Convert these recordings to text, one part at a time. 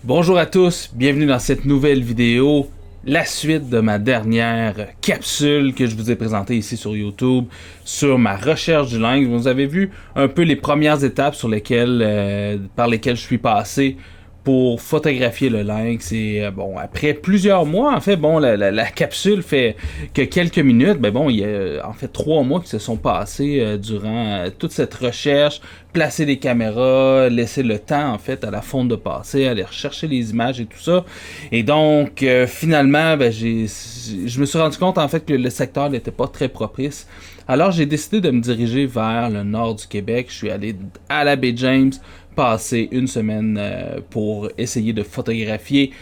Bonjour à tous, bienvenue dans cette nouvelle vidéo, la suite de ma dernière capsule que je vous ai présentée ici sur YouTube sur ma recherche du lynx. Vous avez vu un peu les premières étapes sur lesquelles, par lesquelles je suis passé pour photographier le lynx et bon, après plusieurs mois, en fait, bon, la capsule fait que quelques minutes, ben bon, il y a en fait 3 mois qui se sont passés durant toute cette recherche, placer les caméras, laisser le temps en fait à la fonte de passer, aller rechercher les images et tout ça. Et donc finalement, ben, je me suis rendu compte en fait que le secteur n'était pas très propice. Alors j'ai décidé de me diriger vers le nord du Québec. Je suis allé à la baie James, passer une semaine pour essayer de photographier.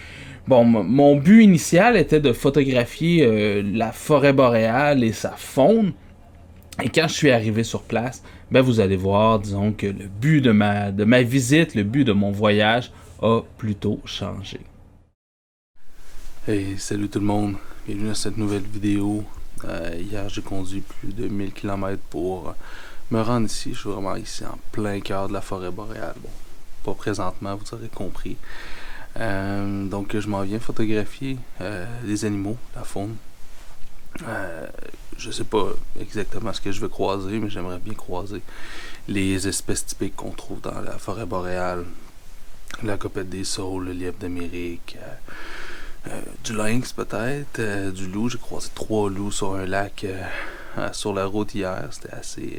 Bon, mon but initial était de photographier la forêt boréale et sa faune. Et quand je suis arrivé sur place, ben vous allez voir, disons que le but de ma visite, le but de mon voyage a plutôt changé. Hey, salut tout le monde, bienvenue à cette nouvelle vidéo. Hier j'ai conduit plus de 1000 km pour me rendre ici. Je suis vraiment ici en plein cœur de la forêt boréale. Bon, pas présentement, vous aurez compris. Donc je m'en viens photographier les animaux, la faune. Je sais pas exactement ce que je vais croiser, mais j'aimerais bien croiser les espèces typiques qu'on trouve dans la forêt boréale. La copette des saules, le lièvre d'Amérique, du lynx peut-être, du loup. J'ai croisé 3 loups sur un lac sur la route hier. C'était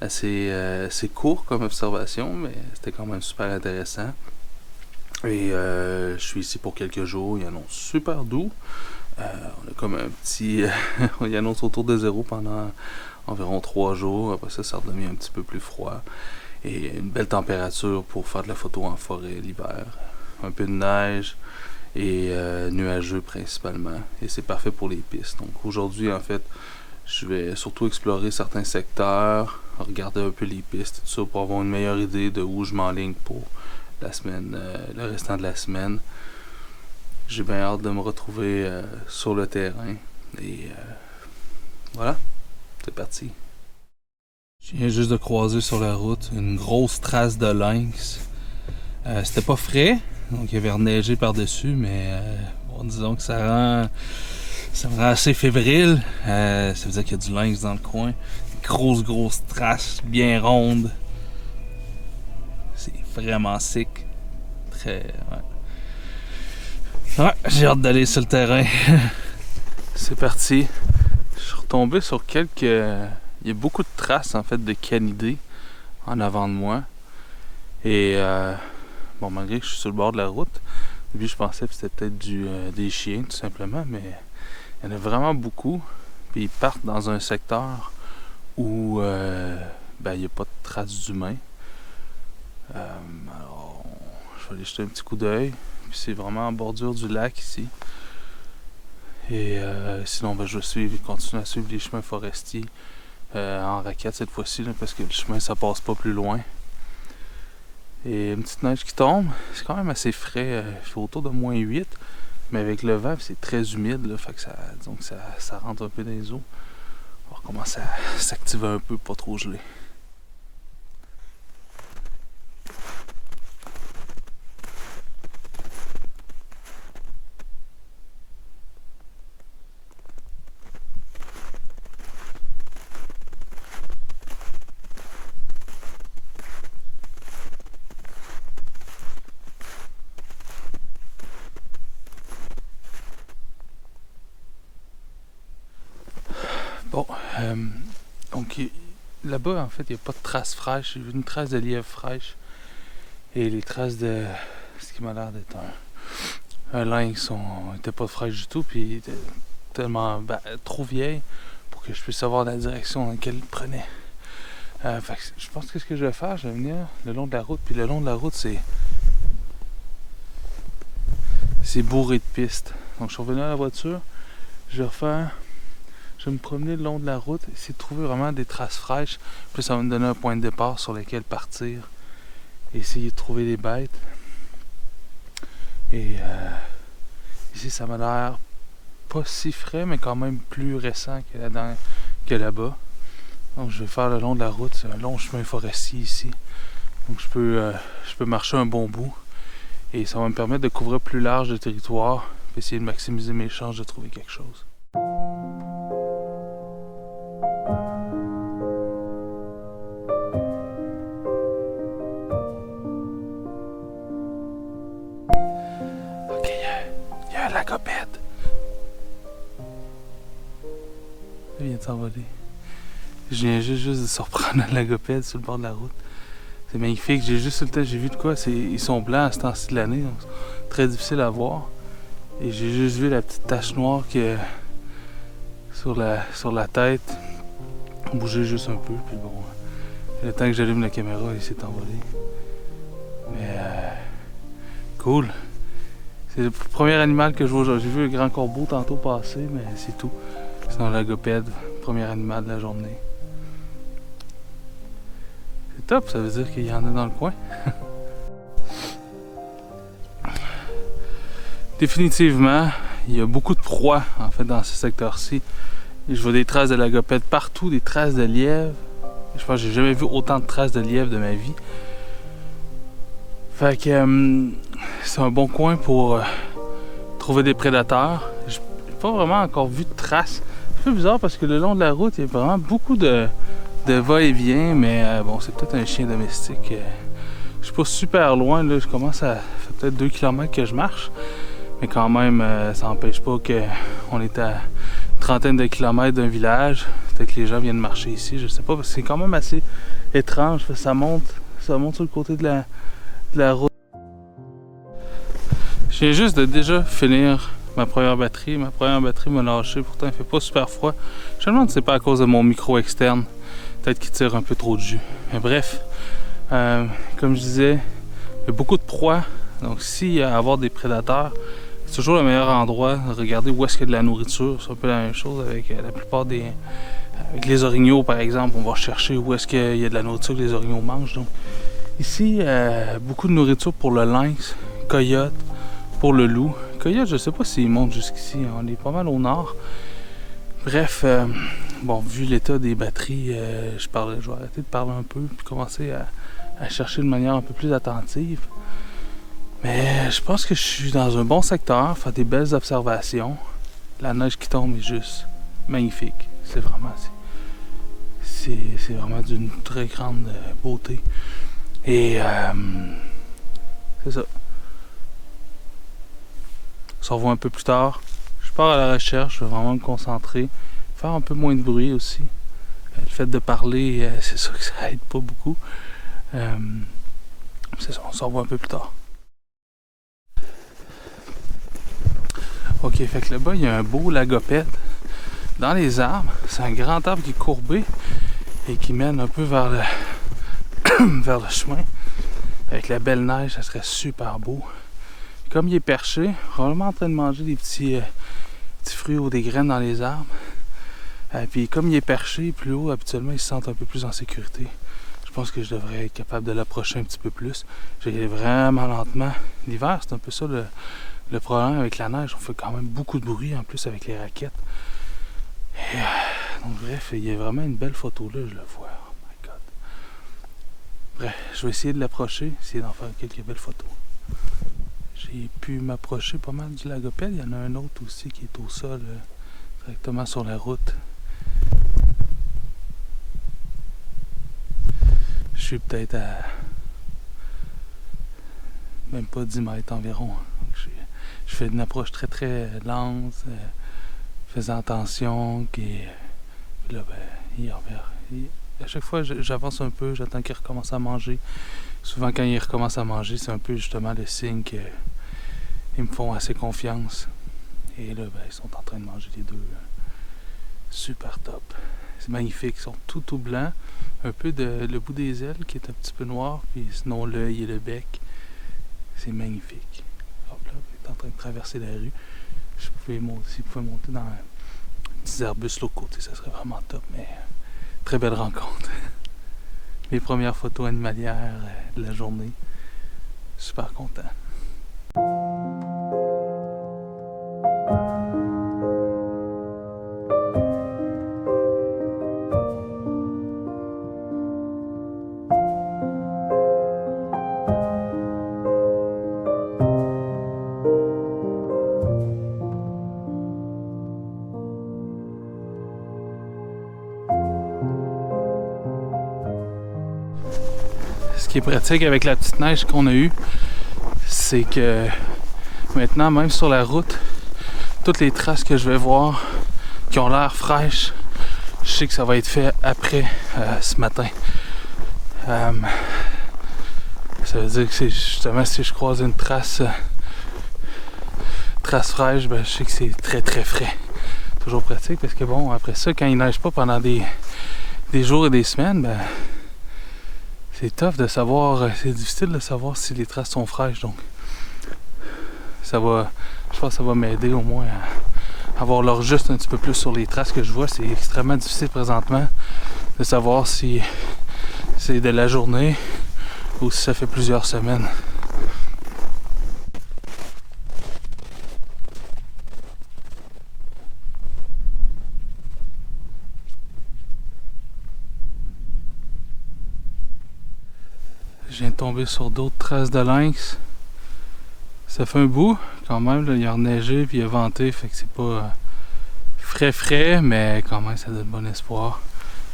assez court comme observation, mais c'était quand même super intéressant. Et je suis ici pour quelques jours. Il annonce super doux. On a comme un petit... il annonce autour de 0 pendant environ 3 jours. Après ça, ça redevient un petit peu plus froid. Et une belle température pour faire de la photo en forêt l'hiver. Un peu de neige et nuageux principalement. Et c'est parfait pour les pistes. Donc aujourd'hui, en fait, je vais surtout explorer certains secteurs, regarder un peu les pistes, tout ça, pour avoir une meilleure idée de où je m'enligne pour la semaine, le restant de la semaine. J'ai bien hâte de me retrouver sur le terrain. Et voilà, c'est parti. Je viens juste de croiser sur la route une grosse trace de lynx. C'était pas frais, donc il y avait reneigé par-dessus, mais bon, disons que ça me rend assez fébrile. Ça veut dire qu'il y a du lynx dans le coin. Une grosse trace bien ronde. C'est vraiment sick. Très... Ouais, j'ai hâte d'aller sur le terrain. C'est parti. Je suis retombé sur quelques... Il y a beaucoup de traces en fait de canidés en avant de moi. Et bon, malgré que je suis sur le bord de la route, au début je pensais que c'était peut-être des chiens tout simplement, mais il y en a vraiment beaucoup. Puis ils partent dans un secteur où ben, il n'y a pas de traces d'humains. Alors, je vais aller jeter un petit coup d'œil. Puis c'est vraiment en bordure du lac ici. Et sinon, ben, je vais continuer à suivre les chemins forestiers en raquette cette fois-ci, parce que le chemin ça passe pas plus loin. Et une petite neige qui tombe, c'est quand même assez frais, il fait autour de -8, mais avec le vent c'est très humide, là, fait que ça rentre un peu dans les os. On va recommencer à s'activer un peu, pas trop gelé. Bon, donc là-bas, en fait, il n'y a pas de traces fraîches. J'ai vu une trace de lièvre fraîche. Et les traces de ce qui m'a l'air d'être un lynx n'étaient pas fraîches du tout. Puis étaient tellement trop vieilles pour que je puisse savoir la direction dans laquelle il prenait. Fait que je pense que ce que je vais faire, je vais venir le long de la route. Puis le long de la route, c'est bourré de pistes. Donc je suis revenu à la voiture. Je vais me promener le long de la route, essayer de trouver vraiment des traces fraîches. Puis ça va me donner un point de départ sur lequel partir. Et essayer de trouver des bêtes. Et ici, ça m'a l'air pas si frais, mais quand même plus récent que là-bas. Donc je vais faire le long de la route. C'est un long chemin forestier ici. Donc je peux marcher un bon bout. Et ça va me permettre de couvrir plus large de territoire, et essayer de maximiser mes chances de trouver quelque chose. Ok, il y a un lagopède. Il vient de s'envoler. Je viens juste de surprendre un lagopède sur le bord de la route. C'est magnifique. J'ai juste le temps, j'ai vu de quoi. Ils sont blancs à ce temps-ci de l'année, donc très difficile à voir. Et j'ai juste vu la petite tache noire que sur la tête bouger juste un peu. Puis bon, le temps que j'allume la caméra, il s'est envolé. Mais cool. C'est le premier animal que je vois aujourd'hui. J'ai vu un grand corbeau tantôt passer, mais c'est tout. C'est un lagopède, premier animal de la journée. C'est top, ça veut dire qu'il y en a dans le coin. Définitivement, il y a beaucoup de proies en fait dans ce secteur-ci. Je vois des traces de lagopèdes partout, des traces de lièvre. Je pense que j'ai jamais vu autant de traces de lièvre de ma vie. Fait que c'est un bon coin pour trouver des prédateurs. J'ai pas vraiment encore vu de traces. C'est un peu bizarre parce que le long de la route, il y a vraiment beaucoup de va-et-vient, mais bon, c'est peut-être un chien domestique. Je suis pas super loin, là. Ça fait peut-être 2 km que je marche. Mais quand même, ça n'empêche pas qu'on est à une trentaine de kilomètres d'un village. Peut-être que les gens viennent marcher ici, je sais pas, parce que c'est quand même assez étrange. Ça monte sur le côté de la route. Je viens juste de déjà finir ma première batterie. Ma première batterie m'a lâché, pourtant il fait pas super froid. Je me demande si c'est pas à cause de mon micro externe. Peut-être qu'il tire un peu trop de jus. Mais bref, comme je disais, il y a beaucoup de proies. Donc s'il y a à avoir des prédateurs, c'est toujours le meilleur endroit de regarder où est-ce qu'il y a de la nourriture. C'est un peu la même chose avec la plupart des... Avec les orignaux, par exemple, on va chercher où est-ce qu'il y a de la nourriture que les orignaux mangent. Donc, ici, beaucoup de nourriture pour le lynx, coyote, pour le loup. Coyote, je sais pas s'il monte jusqu'ici, on est pas mal au nord. Bref, bon, vu l'état des batteries, je vais arrêter de parler un peu puis commencer à chercher de manière un peu plus attentive. Mais je pense que je suis dans un bon secteur, faire des belles observations. La neige qui tombe est juste magnifique. C'est vraiment d'une très grande beauté. Et c'est ça. On se revoit un peu plus tard. Je pars à la recherche, je vais vraiment me concentrer. Faire un peu moins de bruit aussi. Le fait de parler, c'est sûr que ça aide pas beaucoup. C'est ça, on se revoit un peu plus tard. Ok, fait que là-bas, il y a un beau lagopède dans les arbres. C'est un grand arbre qui est courbé et qui mène un peu vers vers le chemin. Avec la belle neige, ça serait super beau. Comme il est perché, probablement en train de manger des petits fruits ou des graines dans les arbres. Puis comme il est perché plus haut, habituellement, il se sent un peu plus en sécurité. Je pense que je devrais être capable de l'approcher un petit peu plus. J'y vais vraiment lentement. L'hiver, c'est un peu ça le problème avec la neige. On fait quand même beaucoup de bruit en plus avec les raquettes. Et, donc bref, il y a vraiment une belle photo là, je le vois. Oh my god. Bref, je vais essayer de l'approcher, essayer d'en faire quelques belles photos. J'ai pu m'approcher pas mal du lagopède. Il y en a un autre aussi qui est au sol, directement sur la route. Je suis peut-être à même pas 10 mètres environ. Donc je fais une approche très très lente, faisant attention. Puis là, ben, à chaque fois, j'avance un peu, j'attends qu'il recommence à manger. Souvent, quand il recommence à manger, c'est un peu justement le signe qu'ils me font assez confiance. Et là, ben, ils sont en train de manger les deux. Super top. C'est magnifique. Ils sont tout blancs. Un peu le bout des ailes qui est un petit peu noir. Puis sinon, l'œil et le bec. C'est magnifique. Hop là, il est en train de traverser la rue. Si vous pouvez monter dans un petit arbustes de l'autre côté, ça serait vraiment top. Mais très belle rencontre. Mes premières photos animalières de la journée. Super content. Ce qui est pratique avec la petite neige qu'on a eue, c'est que maintenant, même sur la route, toutes les traces que je vais voir qui ont l'air fraîches, je sais que ça va être fait après ce matin. Ça veut dire que c'est justement si je croise une trace fraîche, ben, je sais que c'est très très frais. Toujours pratique parce que bon, après ça, quand il neige pas pendant des jours et des semaines, ben c'est tough de savoir, c'est difficile de savoir si les traces sont fraîches, donc je pense que ça va m'aider au moins à avoir l'heure juste un petit peu plus sur les traces que je vois. C'est extrêmement difficile présentement de savoir si c'est de la journée ou si ça fait plusieurs semaines. Je viens de tomber sur d'autres traces de lynx. Ça fait un bout quand même, là, il a reneigé puis il a venté, fait que c'est pas frais, mais quand même ça donne bon espoir.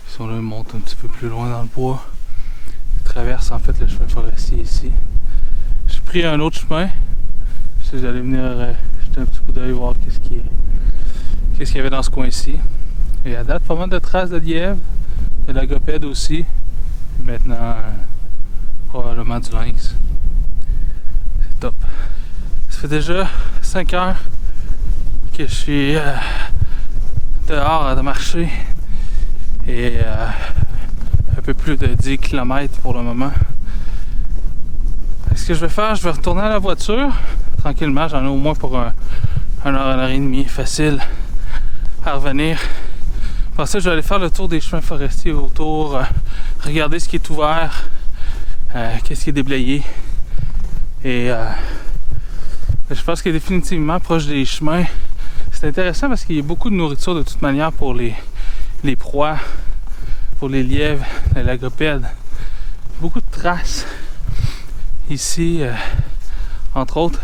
Puis on monte un petit peu plus loin dans le bois. Je traverse en fait le chemin forestier ici. J'ai pris un autre chemin. Je sais que j'allais venir jeter un petit coup d'œil voir qu'est-ce qu'il y avait dans ce coin-ci. Et à date, pas mal de traces de lièvre, de lagopède aussi. Puis maintenant, probablement du lynx. C'est top. Ça fait déjà 5 heures que je suis dehors à marcher et un peu plus de 10 km pour le moment. Ce que je vais faire, je vais retourner à la voiture tranquillement. J'en ai au moins pour 1 heure et demie facile à revenir. Pour ça, je vais aller faire le tour des chemins forestiers autour, regarder ce qui est ouvert, qu'est-ce qui est déblayé. Et je pense qu'il est définitivement proche des chemins. C'est intéressant parce qu'il y a beaucoup de nourriture de toute manière pour les proies, pour les lièvres, les lagopèdes. Beaucoup de traces ici, entre autres.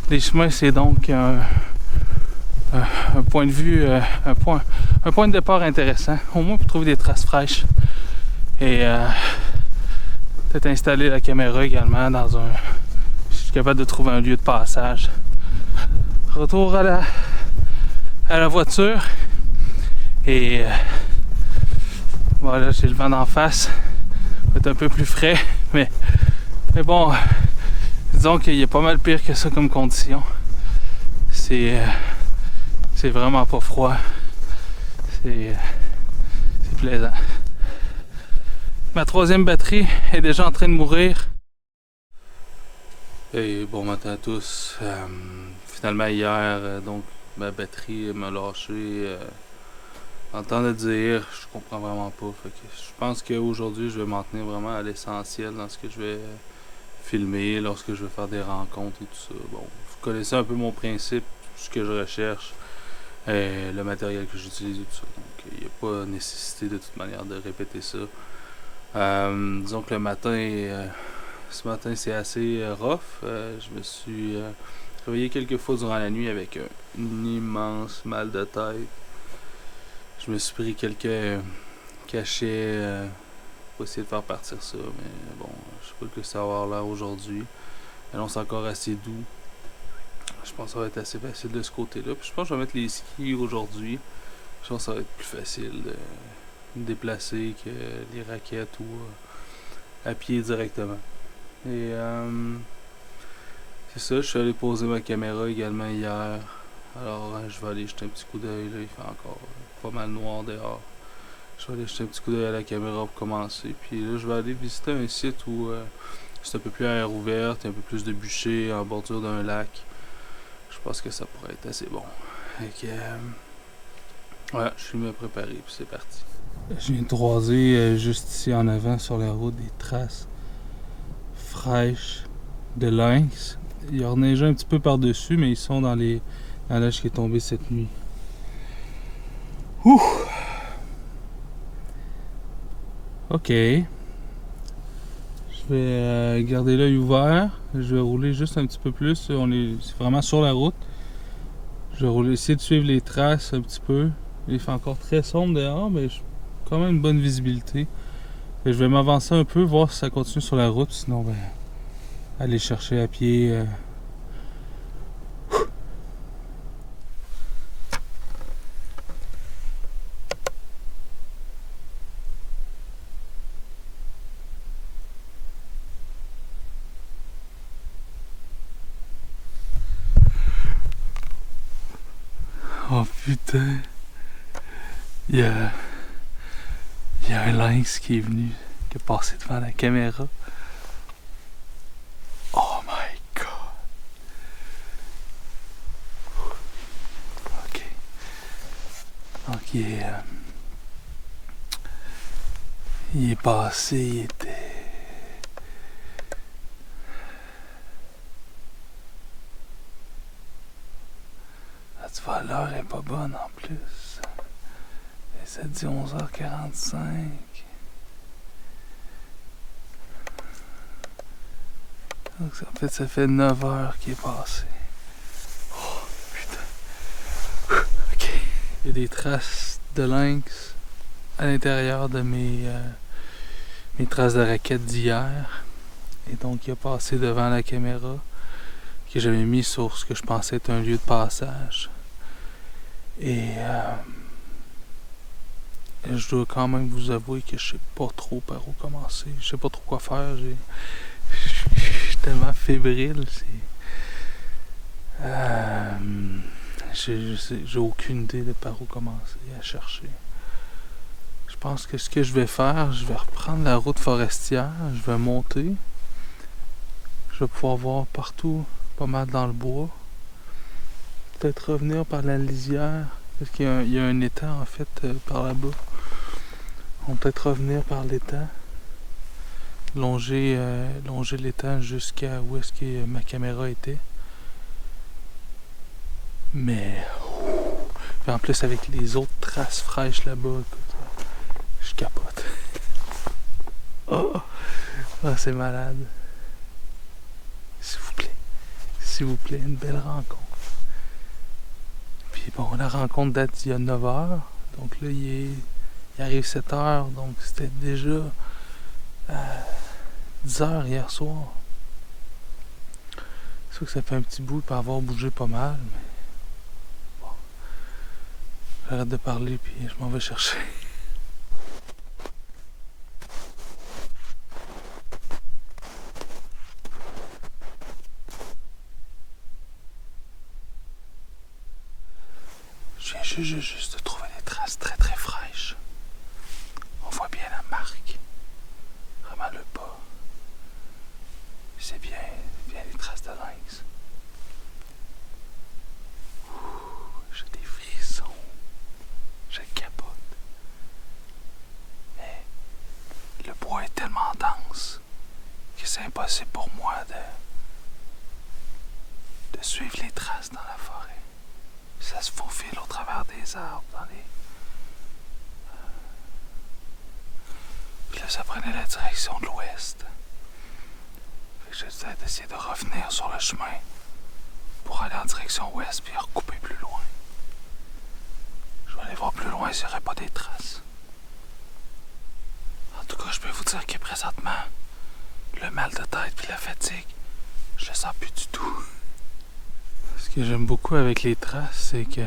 Les chemins, c'est donc un point de vue, un point de départ intéressant, au moins pour trouver des traces fraîches. Et peut-être installer la caméra également dans un... Je suis capable de trouver un lieu de passage. Retour à la voiture. Et voilà, j'ai le vent d'en face. Ça va être un peu plus frais, mais bon, disons qu'il y a pas mal pire que ça comme condition. C'est vraiment pas froid. C'est plaisant. Ma 3e batterie est déjà en train de mourir. Hey, bon matin à tous. Finalement hier, donc ma batterie m'a lâché. En temps de dire, je comprends vraiment pas. Fait que je pense qu'aujourd'hui, je vais m'en tenir vraiment à l'essentiel dans ce que je vais filmer, lorsque je vais faire des rencontres et tout ça. Bon, vous connaissez un peu mon principe, ce que je recherche, le matériel que j'utilise et tout ça. Donc, il n'y a pas nécessité de toute manière de répéter ça. Disons que le matin, ce matin, c'est assez rough. Je me suis réveillé quelques fois durant la nuit avec un immense mal de tête. Je me suis pris quelques cachets pour essayer de faire partir ça, mais bon, je sais pas que ça va avoir l'air aujourd'hui. Mais non, c'est encore assez doux. Je pense que ça va être assez facile de ce côté-là. Puis je pense que je vais mettre les skis aujourd'hui. Je pense que ça va être plus facile de me déplacer que les raquettes ou à pied directement. Et c'est ça, je suis allé poser ma caméra également hier. Alors je vais aller jeter un petit coup d'œil, là, il fait encore pas mal noir dehors. Je vais aller jeter un petit coup d'œil à la caméra pour commencer. Puis là, je vais aller visiter un site où c'est un peu plus à air ouverte, un peu plus de bûchers en bordure d'un lac. Je pense que ça pourrait être assez bon. Donc, ouais, je suis me préparé, puis c'est parti. Je viens de croiser juste ici en avant sur la route des traces fraîches de lynx. Il a reneigé un petit peu par-dessus, mais ils sont dans la neige qui est tombée cette nuit. Ouh! Ok. Je vais garder l'œil ouvert. Je vais rouler juste un petit peu plus. C'est vraiment sur la route. Je vais essayer de suivre les traces un petit peu. Il fait encore très sombre dehors, mais quand même une bonne visibilité. Je vais m'avancer un peu, voir si ça continue sur la route, sinon ben aller chercher à pied. Oh putain, il y a un lynx qui est venu, qui est passé devant la caméra. Oh my god. Ok. Donc il est passé, il était... Là, tu vois, l'heure est pas bonne en plus. Et ça dit 11h45. Donc en fait, ça fait 9 heures qu'il est passé. Oh, putain. Ok. Il y a des traces de lynx à l'intérieur de mes traces de raquettes d'hier. Et donc, il a passé devant la caméra que j'avais mis sur ce que je pensais être un lieu de passage. Et je dois quand même vous avouer que je sais pas trop par où commencer. Je sais pas trop quoi faire. Je suis tellement fébrile. J'ai aucune idée de par où commencer à chercher. Je pense que ce que je vais faire, je vais reprendre la route forestière. Je vais monter. Je vais pouvoir voir partout, pas mal dans le bois. Peut-être revenir par la lisière. Parce qu'il y a un étang en fait par là-bas. On va peut-être revenir par l'étang. Longer l'étang jusqu'à où est-ce que ma caméra était. Mais puis en plus avec les autres traces fraîches là-bas, écoute, je capote. Oh, c'est malade. S'il vous plaît, une belle rencontre. Puis bon, la rencontre date d'il y a 9 heures. Donc là, il arrive 7 heures. Donc c'était déjà 10 heures hier soir. C'est sûr que ça fait un petit bout de pas avoir bougé pas mal. Mais bon. J'arrête de parler puis je m'en vais chercher. Je viens juste de trouver des traces très très fraîches. On voit bien la marque. Vraiment le pas. C'est bien les traces de lynx. J'ai des frissons. Je capote. Mais le bois est tellement dense que c'est impossible pour moi de suivre les traces dans la forêt. Ça se faufile au travers des arbres, dans les... Puis là, ça prenait la direction de l'ouest. Fait que j'essaie d'essayer de revenir sur le chemin pour aller en direction ouest puis recouper plus loin. Je vais aller voir plus loin s'il n'y aurait pas des traces. En tout cas, je peux vous dire que présentement, le mal de tête puis la fatigue, je le sens plus du tout. Ce que j'aime beaucoup avec les traces, c'est que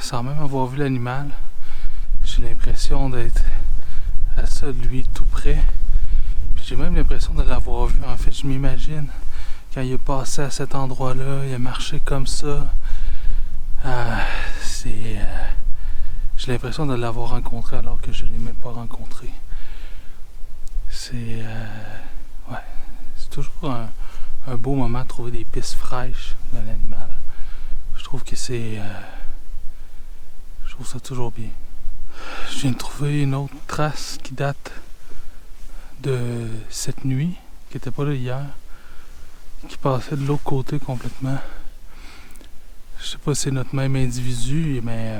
sans même avoir vu l'animal, j'ai l'impression d'être à ça de lui tout près. Puis j'ai même l'impression de l'avoir vu. En fait, je m'imagine quand il est passé à cet endroit-là, il a marché comme ça. J'ai l'impression de l'avoir rencontré alors que je ne l'ai même pas rencontré. C'est toujours un beau moment de trouver des pistes fraîches dans l'animal. Je trouve que je trouve ça toujours bien. Je viens de trouver une autre trace qui date de cette nuit, qui n'était pas là hier, qui passait de l'autre côté complètement. Je sais pas si c'est notre même individu, mais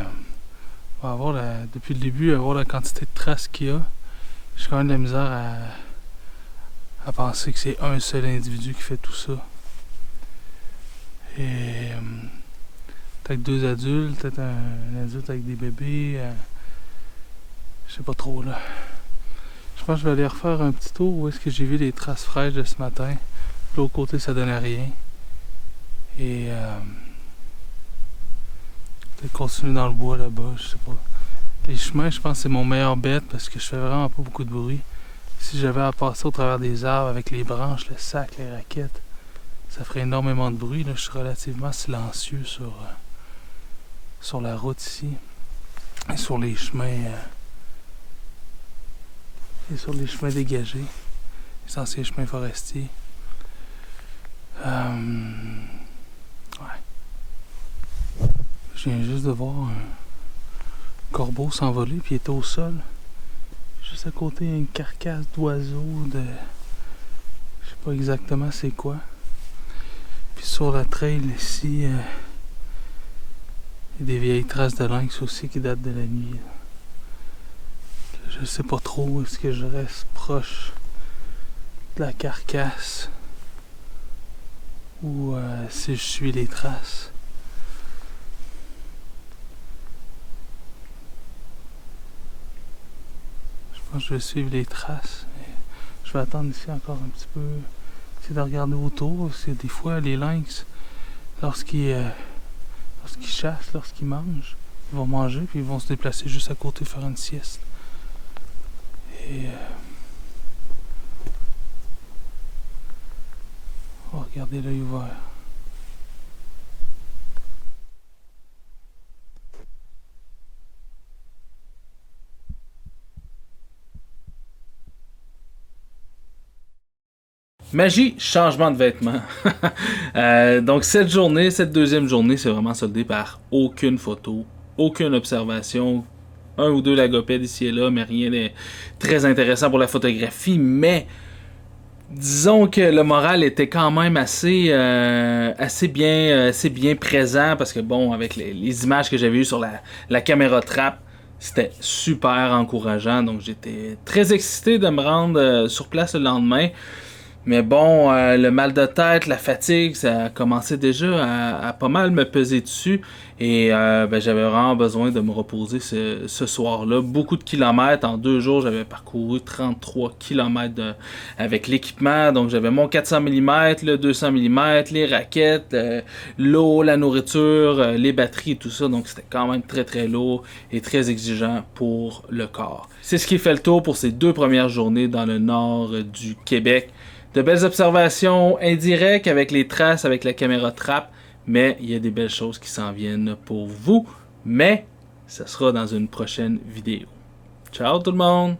on va avoir depuis le début, avoir la quantité de traces qu'il y a. J'ai quand même de la misère à penser que c'est un seul individu qui fait tout ça. Et peut-être 2 adultes, peut-être un adulte avec des bébés. Je sais pas trop là. pense que je vais aller refaire un petit tour où est-ce que j'ai vu les traces fraîches de ce matin. De l'autre côté, ça donnait rien. Et peut-être continuer dans le bois là-bas, je sais pas. Les chemins, je pense que c'est mon meilleur bet parce que je fais vraiment pas beaucoup de bruit. Si j'avais à passer au travers des arbres avec les branches, le sac, les raquettes, ça ferait énormément de bruit. Là, je suis relativement silencieux sur la route ici. Et sur les chemins dégagés, les anciens chemins forestiers. Ouais. Je viens juste de voir un corbeau s'envoler puis il était au sol. Juste à côté, une carcasse d'oiseau de... Je sais pas exactement c'est quoi. Puis sur la trail ici, il y a des vieilles traces de lynx aussi qui datent de la nuit. Je sais pas trop, est-ce que je reste proche de la carcasse ou si je suis les traces. Je pense que je vais suivre les traces, mais je vais attendre ici encore un petit peu, essayer de regarder autour, parce que des fois les lynx, lorsqu'ils chassent, lorsqu'ils mangent, ils vont manger puis ils vont se déplacer juste à côté faire une sieste. Et on va regarder l'œil ouvert. Magie, changement de vêtements. Donc cette deuxième journée, c'est vraiment soldé par aucune photo, aucune observation, un ou deux lagopèdes ici et là, mais rien de très intéressant pour la photographie. Mais disons que le moral était quand même assez bien présent parce que bon, avec les images que j'avais eues sur la caméra trap, c'était super encourageant. Donc j'étais très excité de me rendre sur place le lendemain. Mais bon, le mal de tête, la fatigue, ça a commencé déjà à pas mal me peser dessus. Et j'avais vraiment besoin de me reposer ce soir-là. Beaucoup de kilomètres. En 2 jours, j'avais parcouru 33 kilomètres avec l'équipement. Donc j'avais mon 400 mm, le 200 mm, les raquettes, l'eau, la nourriture, les batteries et tout ça. Donc c'était quand même très très lourd et très exigeant pour le corps. C'est ce qui fait le tour pour ces 2 premières journées dans le nord du Québec. De belles observations indirectes avec les traces, avec la caméra trap, mais il y a des belles choses qui s'en viennent pour vous, mais ça sera dans une prochaine vidéo. Ciao tout le monde!